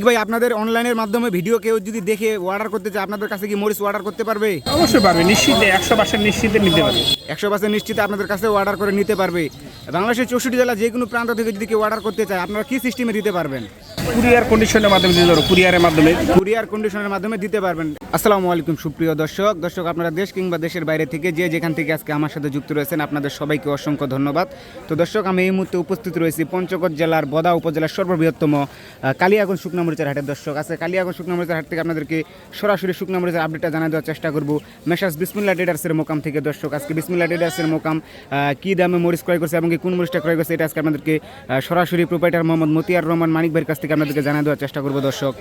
মানিক ভাই, আপনাদের অনলাইনের মাধ্যমে ভিডিও কেউ যদি দেখে অর্ডার করতে চায়, আপনাদের কাছে কি মরিচ অর্ডার করতে পারবে? অবশ্যই পারবে, নিশ্চিতে 100% নিশ্চিতে নিতে পারবে। 100% নিশ্চিত আপনাদের কাছে অর্ডার করে নিতে পারবে। বাংলাদেশের 64 জেলা যে কোনো প্রান্ত থেকে যদি কেউ অর্ডার করতে চায়, আপনারা কি সিস্টেমে দিতে পারবেন? কুরিয়ার কন্ডিশনের মাধ্যমে দিতে পারবো, কুরিয়ার কন্ডিশনের মাধ্যমে দিতে পারবেন। আসসালামু আলাইকুম সুপ্রিয় দর্শক, আপনারা দেশ কিংবা দেশের বাইরে থেকে যেখান থেকে আজকে আমার সাথে যুক্ত রয়েছেন, আপনাদের সবাইকে অসংখ্য ধন্যবাদ। তো দর্শক, আমি এই মুহূর্তে উপস্থিত রয়েছি পঞ্চগড় জেলার বদা উপজেলার সর্ববৃহত্তম কালিয়াগঞ্জ শুকনা মরিচের হাটের। দর্শক, আছে কালিয়াগঞ্জ শুকনা মরিচের হাট থেকে আপনাদেরকে সরাসরি শুকনা মরিচের আপডেটটা জানিয়ে দেওয়ার চেষ্টা করব মেসার্স বিসমিল্লাহ ট্রেডার্সের মোকাম থেকে। দর্শক, আজকে বিসমিল্লাহ ট্রেডার্সের মোকাম কী দামে মরিচ ক্রয় করছে এবং কি কোন মরিচটা ক্রয় করছে, এটা আজকে আপনাদেরকে সরাসরি প্রোপাইটার মোহাম্মদ মতিয়ার রহমান মানিক ভাইয়ের কাছ থেকে আপনাদেরকে জানিয়ে দেওয়ার চেষ্টা করব। দর্শক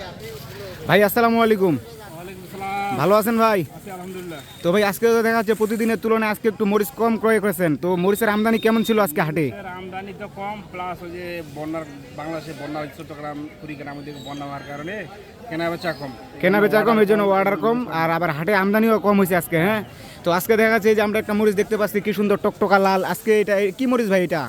ভাই, আসসালামু আলাইকুম। ভালো আছেন ভাই? তো ভাই, আজকে তো দেখা যাচ্ছে প্রতিদিনের তুলনায় আজকে একটু মরিচ কম ক্রয় করেছেন, তো মরিচের আমদানি কেমন ছিল আজকে হাটে? আমদানি তো কম, প্লাস ওই যে বন্যার, বাংলাদেশে বন্যা, চট্টগ্রাম কুড়িগ্রাম ওদিকে বন্যা হওয়ার কারণে কেনা বেচা কম, এই জন্য অর্ডার কম, আর আবার হাটে আমদানিও কম হয়েছে আজকে। হ্যাঁ, তো আজকে দেখা যাচ্ছে যে আমরা একটা মরিচ দেখতে পাচ্ছি কি সুন্দর টকটকা লাল। আজকে এটা কি মরিচ ভাই? এটা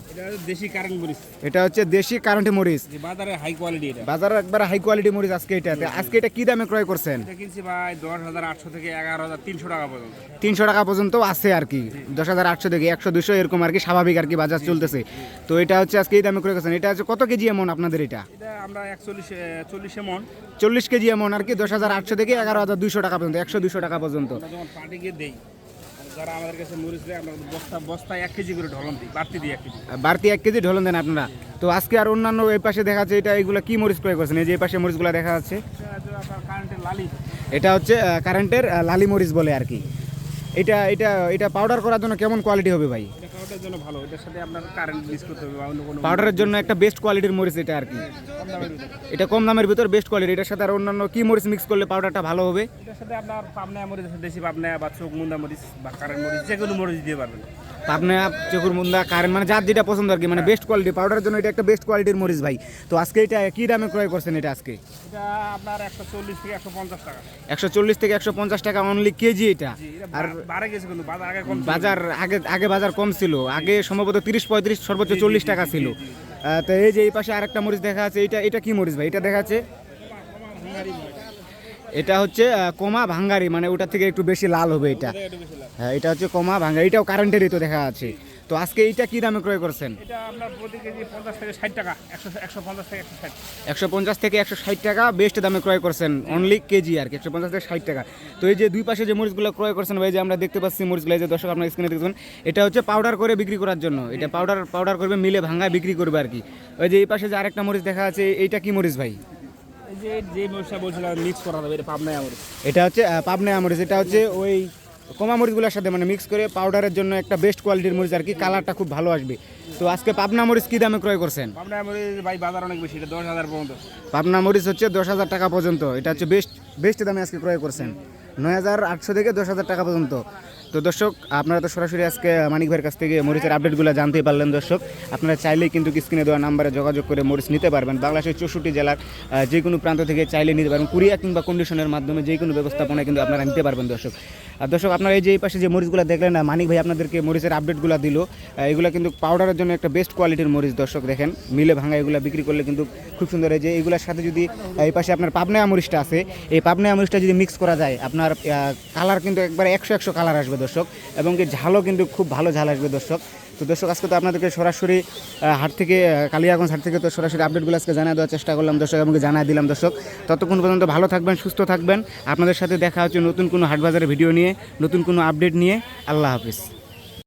দেশি কারেন্ট মরিচ, এটা হচ্ছে দেশি কারেন্টি মরিচ, বাজারে হাই কোয়ালিটি, বাজারে একবারে হাই কোয়ালিটি মরিচ আজকে এটা। আজকে এটা কি দামে ক্রয় করছেন? এটা কিনছি ভাই 10,800 থেকে 11,300 টাকা পর্যন্ত। 300 টাকা পর্যন্ত আছে আর কি, 10,800 থেকে 100-200 এরকম আর কি, স্বাভাবিক আর কি বাজার চলতেছে। তো এটা হচ্ছে আজকে এই দামে ক্রয় করছেন। এটা হচ্ছে কত কেজি এমন আপনাদের? এটা আমরা 40 এমন, 40 কেজি এমন আর কি, 10,800 থেকে 11,200 টাকা পর্যন্ত, 100-200 টাকা পর্যন্ত। যখন পার্টিকে দেই, যারা আমাদের কাছে মরিচ দেয়, আমরা বস্তায় 1 কেজি করে ঢলন দিই, বাড়তি 1 কেজি ঢলন দেন আপনারা। তো আজকে আর অন্যান্য এই পাশে দেখা যাচ্ছে, এটা এগুলো কি মরিচ ক্রয় করছেন? এই যে এই পাশে মরিচগুলো দেখা যাচ্ছে, এটা হচ্ছে কারেন্টের লালি মরিচ বলে আর কি। এটা এটা এটা পাউডার করার জন্য কেমন কোয়ালিটি হবে ভাই? পাউডারের জন্য ভালো, এটার সাথে আপনার কারেন্ট মিক্স করতে হবে বা অন্য কোনো পাউডারের জন্য একটা বেস্ট কোয়ালিটির মরিচ এটা আর কি। এটা কম দামের ভিতর বেস্ট কোয়ালিটি। এটার সাথে আর অন্যান্য কি মরিচ মিক্স করলে পাউডারটা ভালো হবে? এটার সাথে আপনার পাবনা মরিচ, দেশি পাবনা বা চোখ মুন্দা মরিচ বা কারেন্ট মরিচ, যে কোনো মরিচ দিতে পারবেন। পাবনা, চকুর মুন্দা, কারেন্ট, মানে যার যেটা পছন্দ আর কি, মানে বেস্ট কোয়ালিটি। পাউডারের জন্য এটা একটা বেস্ট কোয়ালিটির মরিচ ভাই। তো আজকে এটা কি দামে ক্রয় করছেন? এটা আজকে এটা আপনার 140 থেকে 150 টাকা। 140 থেকে 150 টাকা অনলি কেজি এটা। আর বাড়ে গেছে, কিন্তু বাজার আগে কম, আগে বাজার কম ছিল, আগে সম্ভবত 30-35, সর্বোচ্চ 40 টাকা ছিল। তো এই যে এই পাশে আরেকটা মরিচ দেখা যাচ্ছে, এটা কি মরিচ ভাই? এটা দেখা যাচ্ছে, এটা হচ্ছে কমা ভাঙ্গারি, মানে ওটা থেকে একটু বেশি লাল হবে এটা। হ্যাঁ, এটা হচ্ছে কমা ভাঙ্গারি, এটাও কারেন্টেরই তো দেখা যাচ্ছে। তো আজকে এইটা কি দামে ক্রয় করছেন? এটা আপনার প্রতি কেজি 50 থেকে 60 টাকা, 150 থেকে 160, 150 থেকে 160 টাকা বেস্ট দামে ক্রয় করছেন অনলি কেজি আর কি, 150 থেকে 60 টাকা। তো এই যে দুই পাশে যে মরিচগুলো ক্রয় করছেন ভাই, যে আমরা দেখতে পাচ্ছি মরিচগুলো, যে দর্শক আপনার স্ক্রিনে দেখছেন, এটা হচ্ছে পাউডার করে বিক্রি করার জন্য। এটা পাউডার করবে, মিলে ভাঙায় বিক্রি করবে আর কি। ওই যে এই পাশে যে আরেকটা মরিচ দেখা যাচ্ছে, এইটা কি মরিচ ভাই? যে মরিচটা বলছিলাম মিক্স করা যাবে, এটা পাবনা মরিচ। এটা হচ্ছে পাবনা মরিচ। এটা হচ্ছে ওই কমা মরিচগুলোর সাথে মানে মিক্স করে পাউডারের জন্য একটা বেস্ট কোয়ালিটির মরিচ আর কি, কালারটা খুব ভালো আসবে। তো আজকে পাবনা মরিচ কি দামে ক্রয় করছেন? পাবনা মরিচ ভাই বাজার অনেক বেশি, এটা 10,000 পর্যন্ত। পাবনা মরিচ হচ্ছে 10,000 টাকা পর্যন্ত। এটা হচ্ছে বেস্ট দামে আজকে ক্রয় করছেন, 9,800 থেকে 10,000 টাকা পর্যন্ত। তো দর্শক, আপনারা তো সরাসরি আজকে মানিক ভাইয়ের কাছ থেকে মরিচের আপডেটগুলো জানতেই পারলেন। দর্শক, আপনারা চাইলেই কিন্তু স্ক্রিনে দেওয়া নাম্বারে যোগাযোগ করে মরিচ নিতে পারবেন। বাংলাদেশের 64 জেলার যে কোনো প্রান্ত থেকে চাইলে নিতে পারবেন, কুরিয়ার কিংবা কন্ডিশনের মাধ্যমে যে কোনো ব্যবস্থাপনায় কিন্তু আপনারা নিতে পারবেন। দর্শক, আর দর্শক, আপনারা এই যে এই পাশে যে মরিচগুলো দেখলেন না, মানিক ভাই আপনাদেরকে মরিচের আপডেটগুলো দিল, এগুলো কিন্তু পাউডারের জন্য একটা বেস্ট কোয়ালিটির মরিচ। দর্শক দেখেন, মিলে ভাঙা এগুলো বিক্রি করলে কিন্তু খুব সুন্দর। এই যে এইগুলোর সাথে যদি এই পাশে আপনার পাবনা মরিচটা আছে, এই পাবনা মরিচটা যদি মিক্স করা যায়, আপনার কালার কিন্তু একবারে 100 কালার আসবে দর্শক, এবং কি ঝালও কিন্তু খুব ভালো ঝাল আসবে দর্শক। তো দর্শক, আজকে তো আপনাদেরকে সরাসরি হাট থেকে, কালিয়াগঞ্জ হাট থেকে তো সরাসরি আপডেটগুলো আজকে জানিয়ে দেওয়ার চেষ্টা করলাম দর্শক, এবং জানিয়ে দিলাম দর্শক। ততক্ষণ পর্যন্ত ভালো থাকবেন, সুস্থ থাকবেন। আপনাদের সাথে দেখা হচ্ছে নতুন কোনো হাট বাজারের ভিডিও নিয়ে, নতুন কোনো আপডেট নিয়ে। আল্লাহ হাফিজ।